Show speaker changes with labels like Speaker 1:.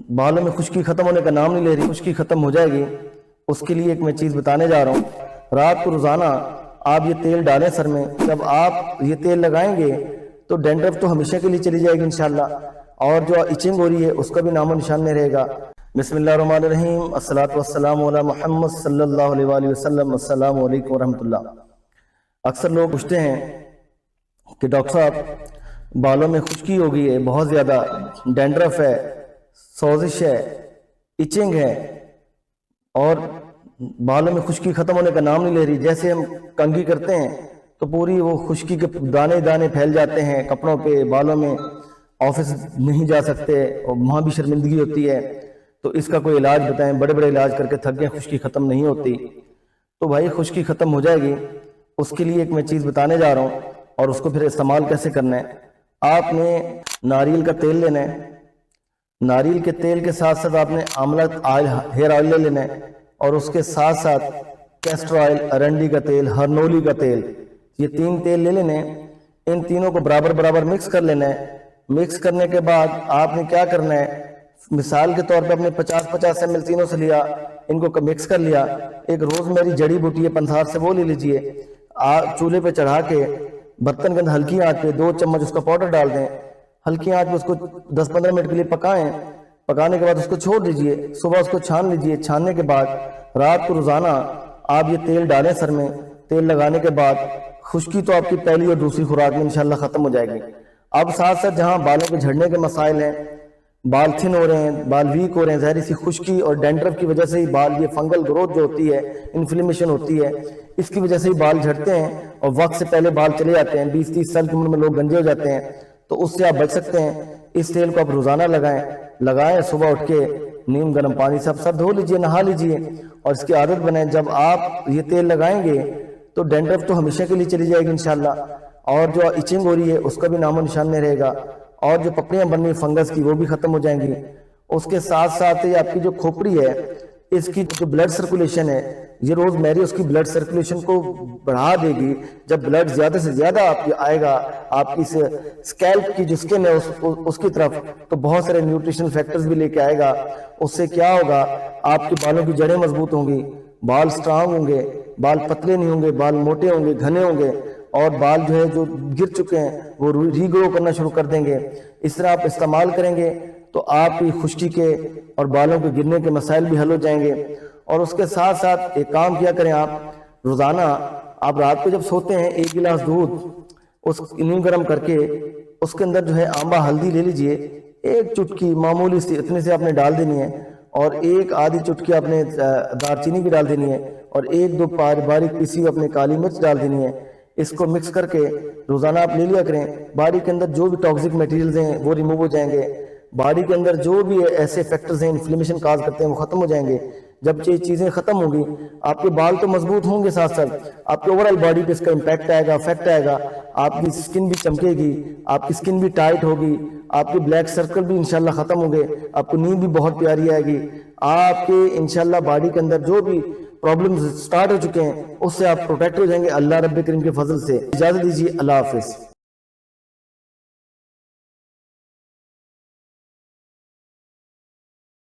Speaker 1: بالوں میں خشکی ختم ہونے کا نام نہیں لے رہی، خشکی ختم ہو جائے گی، اس کے لیے ایک میں چیز بتانے جا رہا ہوں۔ رات کو روزانہ آپ یہ تیل ڈالیں سر میں، جب آپ یہ تیل لگائیں گے تو ڈینڈرف تو ہمیشہ کے لیے چلی جائے گی انشاءاللہ، اور جو ایچنگ ہو رہی ہے اس کا بھی نام و نشان نہیں رہے گا۔ بسم اللہ الرحمن الرحیم، الصلاۃ والسلام علی محمد صلی اللہ علیہ وآلہ وسلم۔ السلام علیکم ورحمۃ اللہ۔ اکثر لوگ پوچھتے ہیں کہ ڈاکٹر صاحب بالوں میں خشکی ہو گئی ہے، بہت زیادہ ڈینڈرف ہے، سوزش ہے، ایچنگ ہے، اور بالوں میں خشکی ختم ہونے کا نام نہیں لے رہی۔ جیسے ہم کنگھی کرتے ہیں تو پوری وہ خشکی کے دانے دانے پھیل جاتے ہیں کپڑوں پہ، بالوں میں، آفس نہیں جا سکتے اور وہاں بھی شرمندگی ہوتی ہے، تو اس کا کوئی علاج بتائیں۔ بڑے بڑے علاج کر کے تھک گئے، خشکی ختم نہیں ہوتی۔ تو بھائی خشکی ختم ہو جائے گی، اس کے لیے ایک میں چیز بتانے جا رہا ہوں، اور اس کو پھر استعمال کیسے کرنا ہے۔ آپ نے ناریل کا تیل لینا ہے، ناریل کے تیل کے ساتھ ساتھ آپ نے آملہ آئل، ہیئر آئل لے لینا ہے، اور اس کے ساتھ ساتھ کیسٹر آئل، ارنڈی کا تیل، ہرنولی کا تیل، یہ 3 تیل لے لینے ہیں۔ ان تینوں کو برابر برابر مکس کر لینا ہے۔ مکس کرنے کے بعد آپ نے کیا کرنا ہے، مثال کے طور پہ اپنے 50 ml تینوں سے لیا، ان کو مکس کر لیا۔ ایک روز میری جڑی بوٹی ہے پنسار سے، وہ لے لیجئے، چولہے پہ چڑھا کے برتن کے اندر ہلکی آنچ پہ 2 چمچ اس کا پاؤڈر ڈال دیں، ہلکی آنچ پہ اس کو 10-15 منٹ کے لیے پکائیں۔ پکانے کے بعد اس کو چھوڑ دیجئے، صبح اس کو چھان لیجئے۔ چھاننے کے بعد رات کو روزانہ آپ یہ تیل ڈالیں سر میں۔ تیل لگانے کے بعد خشکی تو آپ کی پہلی اور دوسری خوراک میں انشاءاللہ ختم ہو جائے گی۔ اب ساتھ ساتھ جہاں بالوں کے جھڑنے کے مسائل ہیں، بال تھن ہو رہے ہیں، بال ویک ہو رہے ہیں، ظاہر سی خشکی اور ڈینڈرف کی وجہ سے ہی بال، یہ فنگل گروتھ جو ہوتی ہے، انفلیمیشن ہوتی ہے، اس کی وجہ سے ہی بال جھڑتے ہیں اور وقت سے پہلے بال چلے جاتے ہیں۔ 20-30 سال کی عمر میں لوگ گنجے ہو جاتے ہیں، تو اس سے آپ بچ سکتے ہیں۔ اس تیل کو آپ روزانہ لگائیں، صبح اٹھ کے نیم گرم پانی سے آپ سر دھو لیجئے، نہا لیجئے، اور اس کی عادت بنائیں۔ جب آپ یہ تیل لگائیں گے تو ڈینڈرف تو ہمیشہ کے لیے چلی جائے گی انشاءاللہ، اور جو ایچنگ ہو رہی ہے اس کا بھی نام و نشان نہیں رہے گا، اور جو پپڑیاں بن رہی فنگس کی وہ بھی ختم ہو جائیں گی۔ اس کے ساتھ ساتھ یہ آپ کی جو کھوپڑی ہے، اس کی جو بلڈ سرکولیشن ہے، یہ روز میری اس کی بلڈ سرکولیشن کو بڑھا دے گی۔ جب بلڈ زیادہ سے زیادہ آپ کی آئے گا آپ کی سکیلپ کی جو سکن ہے اس کی طرف، تو بہت سارے نیوٹریشنل فیکٹرز بھی لے کے آئے گا۔ اس سے کیا ہوگا، آپ کے بالوں کی جڑیں مضبوط ہوں گی، بال سٹرانگ ہوں گے، بال پتلے نہیں ہوں گے، بال موٹے ہوں گے، گھنے ہوں گے، اور بال جو ہے جو گر چکے ہیں وہ ری گرو کرنا شروع کر دیں گے۔ اس طرح آپ استعمال کریں گے تو آپ کی خشکی کے اور بالوں کے گرنے کے مسائل بھی حل ہو جائیں گے۔ اور اس کے ساتھ ساتھ ایک کام کیا کریں، آپ روزانہ آپ رات کو جب سوتے ہیں 1 گلاس دودھ اس نیم گرم کر کے اس کے اندر جو ہے آمبا ہلدی لے لیجئے، 1 چٹکی معمولی سی، اتنے سے آپ نے ڈال دینی ہے، اور 1 آدھی چٹکی آپ نے دار چینی کی ڈال دینی ہے، اور 1-2 باریک پیسی ہوئی اپنے کالی مرچ ڈال دینی ہے۔ اس کو مکس کر کے روزانہ آپ لے لیا کریں۔ باڈی کے اندر جو بھی ٹاکسک میٹیریلز ہیں وہ ریموو ہو جائیں گے، باڈی کے اندر جو بھی ایسے فیکٹرز ہیں انفلیمیشن کاز کرتے ہیں وہ ختم ہو جائیں گے۔ جب یہ چیزیں ختم ہوں گی، آپ کے بال تو مضبوط ہوں گے، ساتھ ساتھ آپ کے اوورآل باڈی پہ اس کا امپیکٹ آئے گا، افیکٹ آئے گا۔ آپ کی سکن بھی چمکے گی، آپ کی سکن بھی ٹائٹ ہوگی، آپ کے بلیک سرکل بھی انشاءاللہ ختم ہوں گے، آپ کو نیند بھی بہت پیاری آئے گی۔ آپ کے انشاءاللہ باڈی کے اندر جو بھی پرابلمز سٹارٹ ہو چکے ہیں اس سے آپ پروٹیکٹ ہو جائیں گے اللہ رب کریم کے فضل سے۔ اجازت دیجیے، اللہ حافظ۔